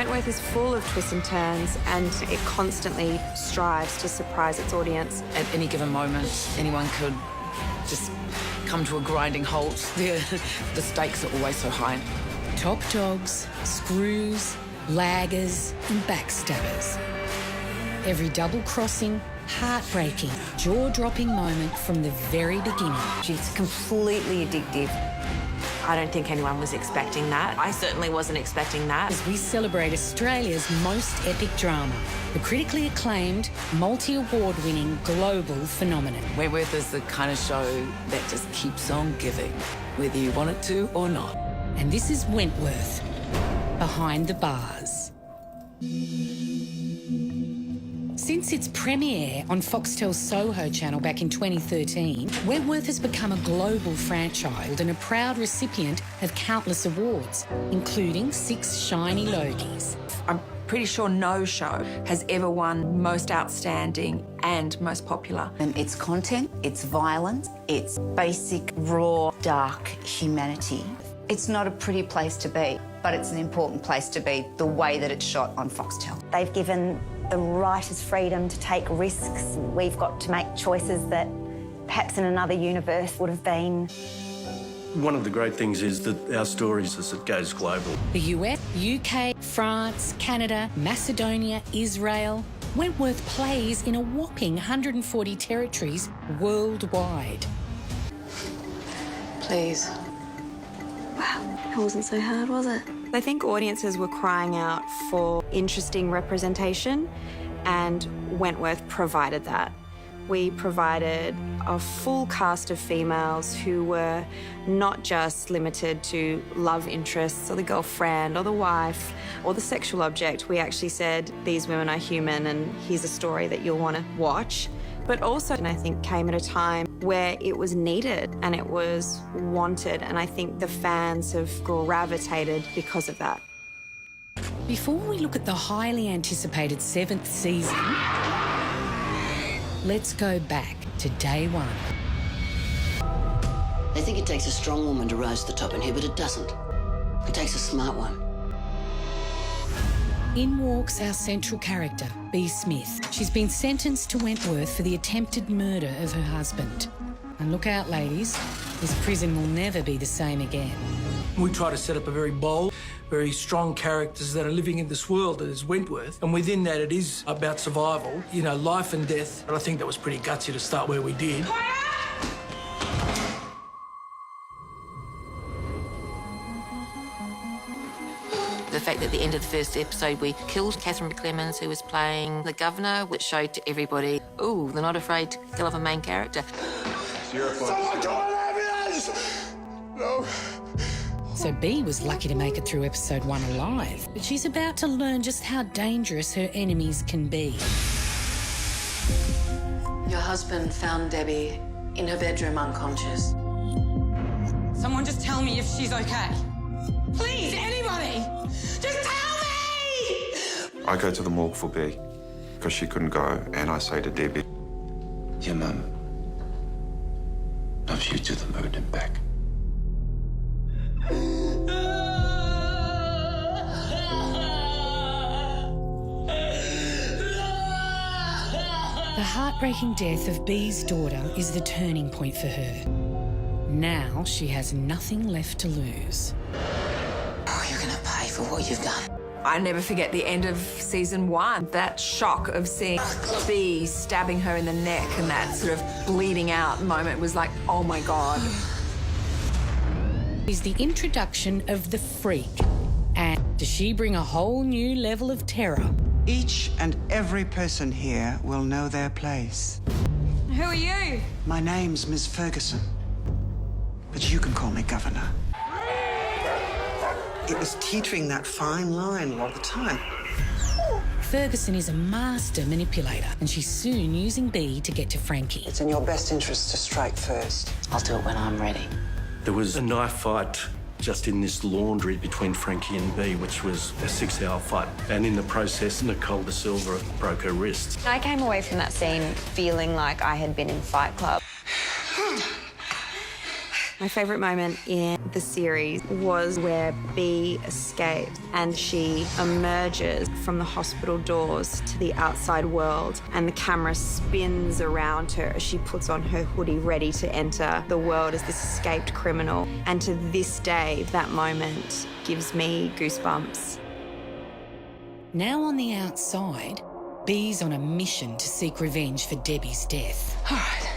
Wentworth is full of twists and turns, and it constantly strives to surprise its audience. At any given moment, anyone could just come to a grinding halt. The stakes are always so high. Top dogs, screws, laggers and backstabbers. Every double-crossing, heartbreaking, jaw-dropping moment from the very beginning. She's completely addictive. I don't think anyone was expecting that. I certainly wasn't expecting that. As we celebrate Australia's most epic drama, the critically acclaimed, multi-award-winning global phenomenon. Wentworth is the kind of show that just keeps on giving, whether you want it to or not. And this is Wentworth, Behind the Bars. Since its premiere on Foxtel's Soho channel back in 2013, Wentworth has become a global franchise and a proud recipient of countless awards, including 6 shiny Logies. I'm pretty sure no show has ever won Most Outstanding and Most Popular. And its content, its violence, its basic, raw, dark humanity. It's not a pretty place to be, but it's an important place to be, the way that it's shot on Foxtel. They've given the writers freedom to take risks. We've got to make choices that perhaps in another universe would have been. One of the great things is that our stories as it goes global. The US, UK, France, Canada, Macedonia, Israel. Wentworth plays in a whopping 140 territories worldwide. Please. Wow, it wasn't so hard, was it? I think audiences were crying out for interesting representation, and Wentworth provided that. We provided a full cast of females who were not just limited to love interests or the girlfriend or the wife or the sexual object. We actually said, these women are human and here's a story that you'll want to watch. But also, and I think, came at a time where it was needed and it was wanted, and I think the fans have gravitated because of that. Before we look at the highly anticipated 7th season, let's go back to day 1. They think it takes a strong woman to rise to the top in here, but it doesn't. It takes a smart one. In walks our central character, Bea Smith. She's been sentenced to Wentworth for the attempted murder of her husband. And look out, ladies, this prison will never be the same again. We try to set up a very bold, very strong characters that are living in this world that is Wentworth. And within that, it is about survival, you know, life and death. And I think that was pretty gutsy to start where we did. The fact that at the end of the first episode we killed Catherine McClemens, who was playing the governor, which showed to everybody, ooh, they're not afraid to kill off a main character. Someone call an ambulance! No. So Bea was lucky to make it through episode 1 alive, but she's about to learn just how dangerous her enemies can be. Your husband found Debbie in her bedroom unconscious. Someone just tell me if she's okay. Please, anybody! Just tell me! I go to the morgue for Bea because she couldn't go, and I say to Debbie, your mum loves you to the moon and back. The heartbreaking death of Bea's daughter is the turning point for her. Now she has nothing left to lose. Oh, you're gonna pay for what you've done. I never forget the end of season 1, that shock of seeing Bea stabbing her in the neck and that sort of bleeding out moment was like, oh my God. Is the introduction of the freak. And does she bring a whole new level of terror? Each and every person here will know their place. Who are you? My name's Miss Ferguson, but you can call me Governor. It was teetering that fine line all the time. Ferguson is a master manipulator, and she's soon using Bea to get to Frankie. It's in your best interest to strike first. I'll do it when I'm ready. There was a knife fight just in this laundry between Frankie and Bea, which was a 6-hour fight. And in the process, Nicole De Silva broke her wrist. I came away from that scene feeling like I had been in Fight Club. My favourite moment in the series was where Bea escapes and she emerges from the hospital doors to the outside world, and the camera spins around her as she puts on her hoodie ready to enter the world as this escaped criminal. And to this day, that moment gives me goosebumps. Now on the outside, Bea's on a mission to seek revenge for Debbie's death. All right.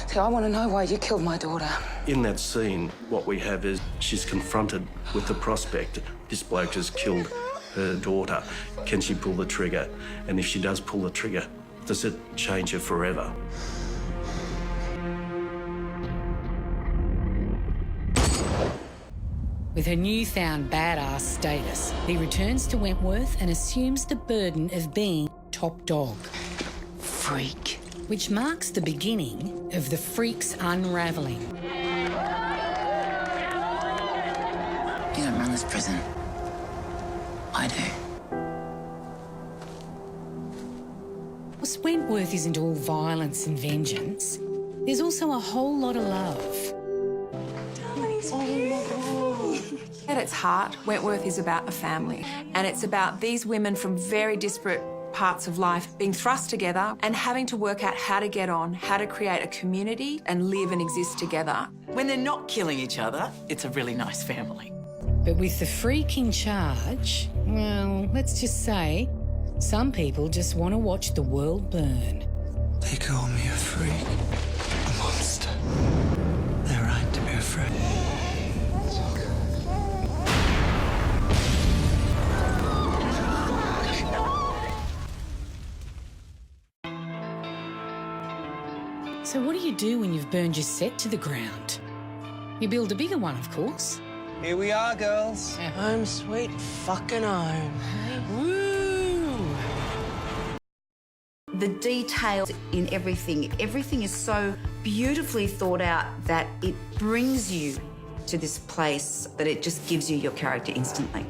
So I want to know why you killed my daughter. In that scene, what we have is she's confronted with the prospect. This bloke has killed her daughter. Can she pull the trigger? And if she does pull the trigger, does it change her forever? With her newfound badass status, Bea returns to Wentworth and assumes the burden of being top dog. Freak. Which marks the beginning of the freak's unravelling. You don't run this prison. I do. Whilst Wentworth isn't all violence and vengeance, there's also a whole lot of love. At its heart, Wentworth is about a family, and it's about these women from very disparate parts of life being thrust together and having to work out how to get on, how to create a community and live and exist together. When they're not killing each other, it's a really nice family. But with the freak in charge, well, let's just say, some people just want to watch the world burn. They call me a freak, a monster. They're right to be afraid. So what do you do when you've burned your set to the ground? You build a bigger one, of course. Here we are, girls. Home sweet fucking home. Woo! The details in everything is so beautifully thought out that it brings you to this place that it just gives you your character instantly.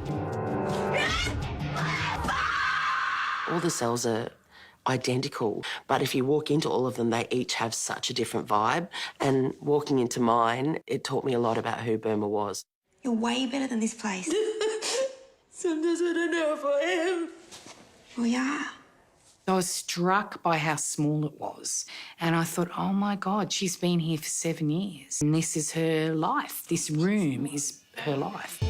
All the cells are identical, but if you walk into all of them, they each have such a different vibe. And walking into mine, it taught me a lot about who Burma was. You're way better than this place. Sometimes I don't know if I am. We are. I was struck by how small it was. And I thought, oh my God, she's been here for 7 years. And this is her life. This room is her life.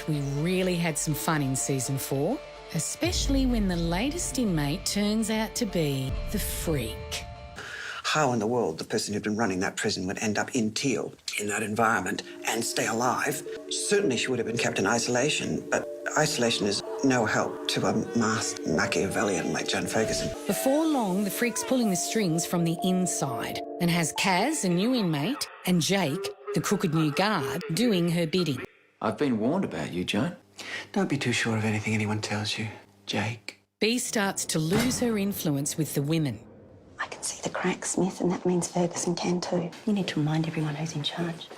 We really had some fun in season 4, especially when the latest inmate turns out to be the freak. How in the world the person who'd been running that prison would end up in Teal, in that environment, and stay alive? Certainly she would have been kept in isolation, but isolation is no help to a masked Machiavellian like John Ferguson. Before long, the freak's pulling the strings from the inside and has Kaz, a new inmate, and Jake, the crooked new guard, doing her bidding. I've been warned about you, Joan. Don't be too sure of anything anyone tells you, Jake. Bea starts to lose her influence with the women. I can see the cracks, Smith, and that means Ferguson can too. You need to remind everyone who's in charge.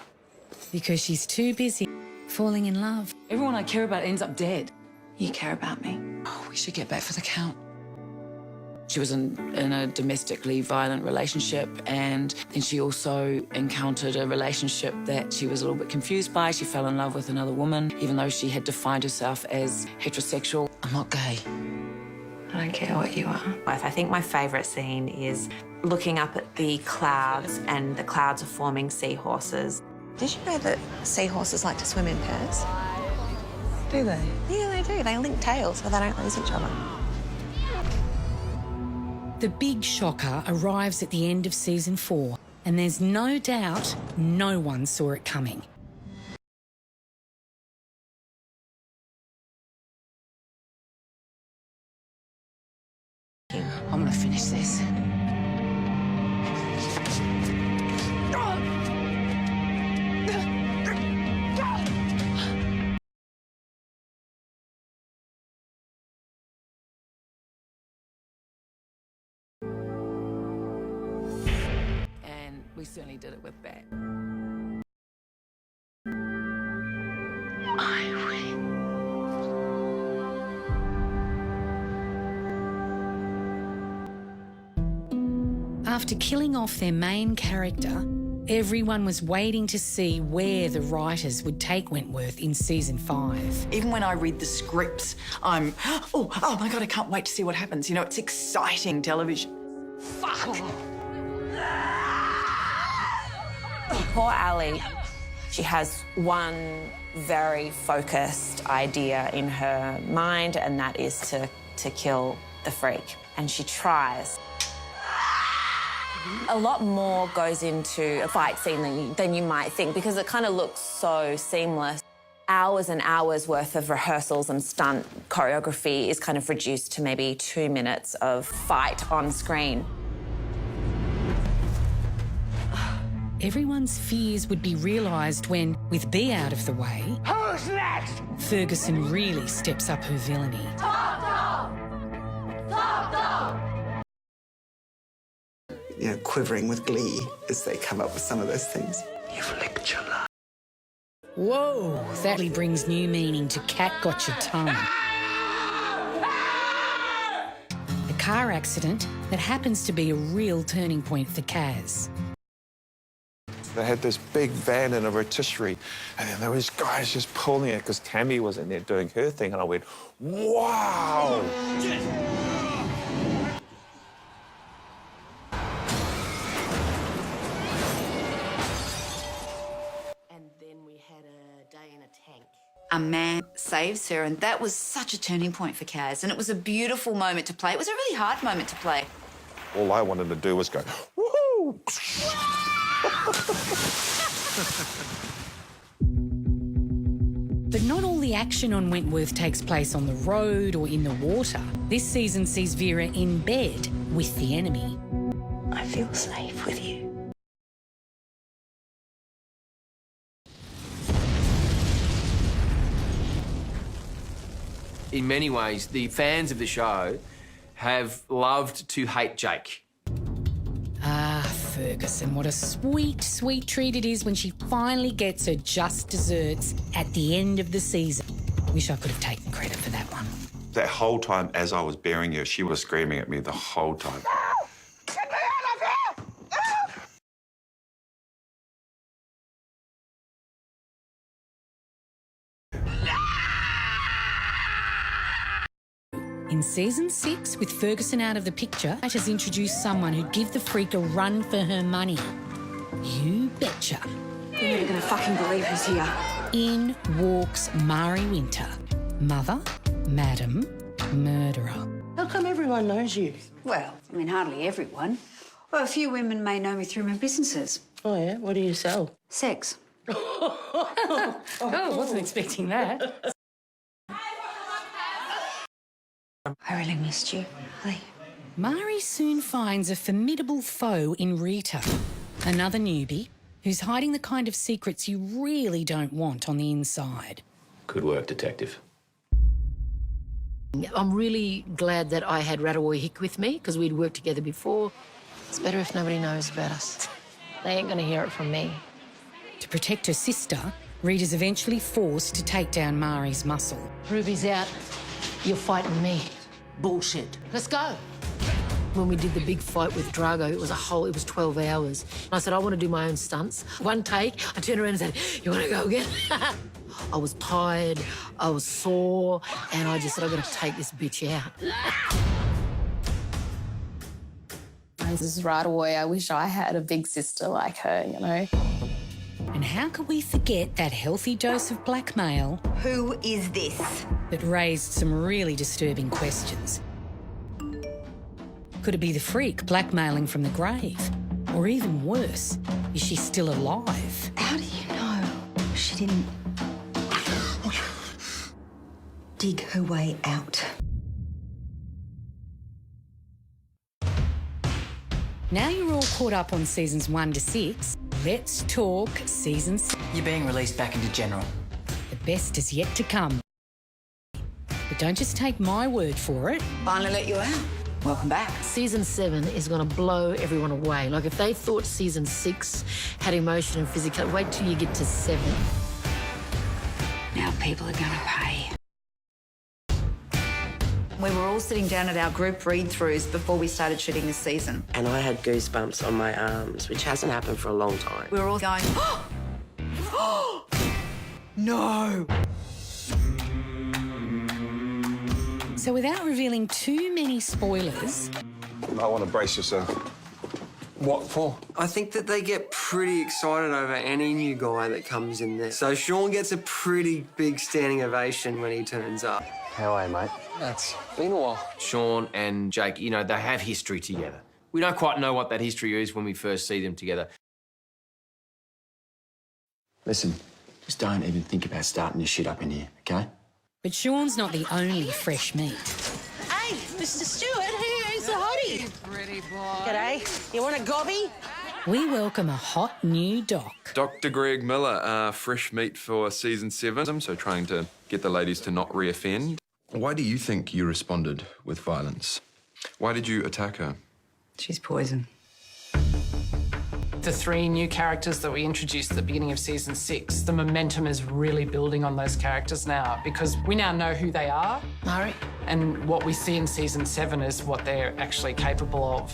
Because she's too busy falling in love. Everyone I care about ends up dead. You care about me. Oh, we should get back for the count. She was in a domestically violent relationship, and then she also encountered a relationship that she was a little bit confused by. She fell in love with another woman, even though she had defined herself as heterosexual. I'm not gay. I don't care what you are. I think my favourite scene is looking up at the clouds, and the clouds are forming seahorses. Did you know that seahorses like to swim in pairs? Do they? Yeah, they do. They link tails so they don't lose each other. The big shocker arrives at the end of season 4, and there's no doubt no one saw it coming. I'm gonna finish this. And we certainly did it with that. I win. After killing off their main character, everyone was waiting to see where the writers would take Wentworth in season 5. Even when I read the scripts, I'm, oh my God, I can't wait to see what happens. You know, it's exciting television. Fuck! Poor Ali, she has one very focused idea in her mind, and that is to kill the freak. And she tries. A lot more goes into a fight scene than you might think, because it kind of looks so seamless. Hours and hours worth of rehearsals and stunt choreography is kind of reduced to maybe 2 minutes of fight on screen. Everyone's fears would be realised when, with B out of the way, Who's next? Ferguson really steps up her villainy. Top dog! Top dog! You know, quivering with glee as they come up with some of those things. You've licked your life. Whoa, that really brings new meaning to Cat Got Your Tongue. A car accident that happens to be a real turning point for Kaz. They had this big van and a rotisserie, and then there was guys just pulling it because Tammy was in there doing her thing, and I went, wow! And then we had a day in a tank. A man saves her, and that was such a turning point for Kaz, and it was a beautiful moment to play. It was a really hard moment to play. All I wanted to do was go, woohoo! But not all the action on Wentworth takes place on the road or in the water. This season sees Vera in bed with the enemy. I feel safe with you. In many ways, the fans of the show have loved to hate Jake. Ah, Ferguson, what a sweet, sweet treat it is when she finally gets her just desserts at the end of the season. Wish I could have taken credit for that one. That whole time, as I was bearing her, she was screaming at me the whole time. Get me out of here! In season 6, with Ferguson out of the picture, it has introduced someone who'd give the freak a run for her money. You betcha. You're never gonna fucking believe who's here. In walks Mari Winter, mother, madam, murderer. How come everyone knows you? Well, I mean, hardly everyone. Well, a few women may know me through my businesses. Oh, yeah? What do you sell? Sex. Oh, I wasn't expecting that. I really missed you, Ali. Mari soon finds a formidable foe in Rita, another newbie who's hiding the kind of secrets you really don't want on the inside. Good work, Detective. I'm really glad that I had Ratawoy Hick with me because we'd worked together before. It's better if nobody knows about us. They ain't gonna hear it from me. To protect her sister, Rita's eventually forced to take down Mari's muscle. Ruby's out. You're fighting me. Bullshit. Let's go. When we did the big fight with Drago, it was 12 hours. And I said, I want to do my own stunts. One take, I turned around and said, you want to go again? I was tired, I was sore, and I just said, I've got to take this bitch out. This is right away. I wish I had a big sister like her, you know. And how could we forget that healthy dose of blackmail? Who is this? That raised some really disturbing questions. Could it be the freak blackmailing from the grave? Or even worse, is she still alive? How do you know she didn't dig her way out? Now you're all caught up on seasons 1 to 6, let's talk season 6. You're being released back into general. The best is yet to come. But don't just take my word for it. Finally let you out. Welcome back. Season 7 is going to blow everyone away. Like, if they thought season 6 had emotion and physicality, wait till you get to 7. Now people are going to pay. We were all sitting down at our group read-throughs before we started shooting this season. And I had goosebumps on my arms, which hasn't happened for a long time. We were all going, no! So without revealing too many spoilers... You might want to brace yourself. What for? I think that they get pretty excited over any new guy that comes in there. So Sean gets a pretty big standing ovation when he turns up. How are you, mate? It's been a while. Sean and Jake, you know, they have history together. We don't quite know what that history is when we first see them together. Listen, just don't even think about starting this shit up in here, OK? But Sean's not the only fresh meat. Hey, Mr. Stewart, who's the hottie? Pretty boy. G'day. You want a gobby? We welcome a hot new doc. Dr. Greg Miller, fresh meat for season 7, so trying to get the ladies to not reoffend. Why do you think you responded with violence? Why did you attack her? She's poison. The 3 new characters that we introduced at the beginning of season 6, the momentum is really building on those characters now because we now know who they are. Murray. And what we see in season 7 is what they're actually capable of.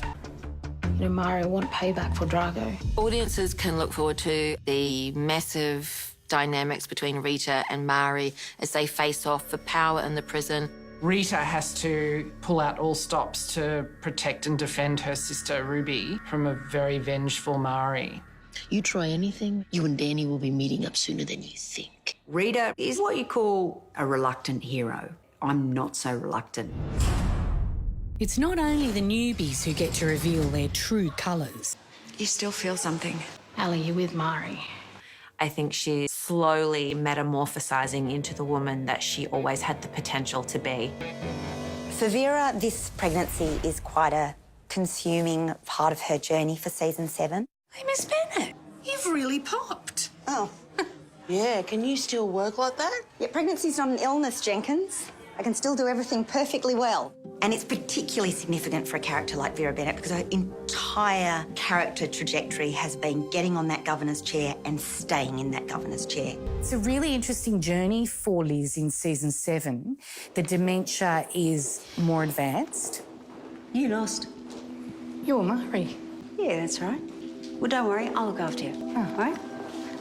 You know, Mari, I want payback for Drago. Audiences can look forward to the massive dynamics between Rita and Mari as they face off for power in the prison. Rita has to pull out all stops to protect and defend her sister Ruby from a very vengeful Mari. You try anything, you and Danny will be meeting up sooner than you think. Rita is what you call a reluctant hero. I'm not so reluctant. It's not only the newbies who get to reveal their true colours. You still feel something. Ali, you with Mari? I think she's slowly metamorphosizing into the woman that she always had the potential to be. For Vera, this pregnancy is quite a consuming part of her journey for season 7. Hey, Miss Bennett, you've really popped. Oh. Yeah, can you still work like that? Yeah, pregnancy's not an illness, Jenkins. I can still do everything perfectly well. And it's particularly significant for a character like Vera Bennett because her entire character trajectory has been getting on that governor's chair and staying in that governor's chair. It's a really interesting journey for Liz in season 7. The dementia is more advanced. You lost. You're Mari. Yeah, that's right. Well, don't worry, I'll look after you. Oh, Right?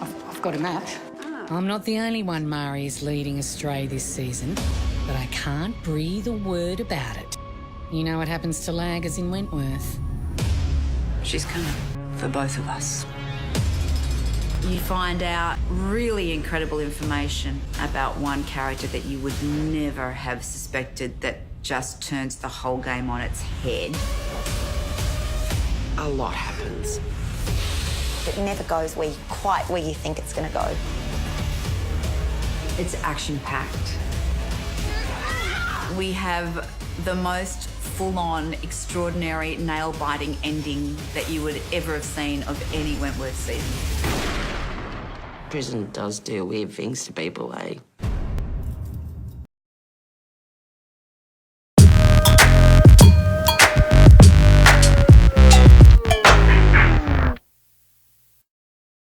I've got a map. I'm not the only one Mari is leading astray this season, but I can't breathe a word about it. You know what happens to laggers in Wentworth. She's coming for both of us. You find out really incredible information about one character that you would never have suspected that just turns the whole game on its head. A lot happens. It never goes quite where you think it's going to go. It's action-packed. We have the most full-on, extraordinary, nail-biting ending that you would ever have seen of any Wentworth season. Prison does do weird things to people, eh?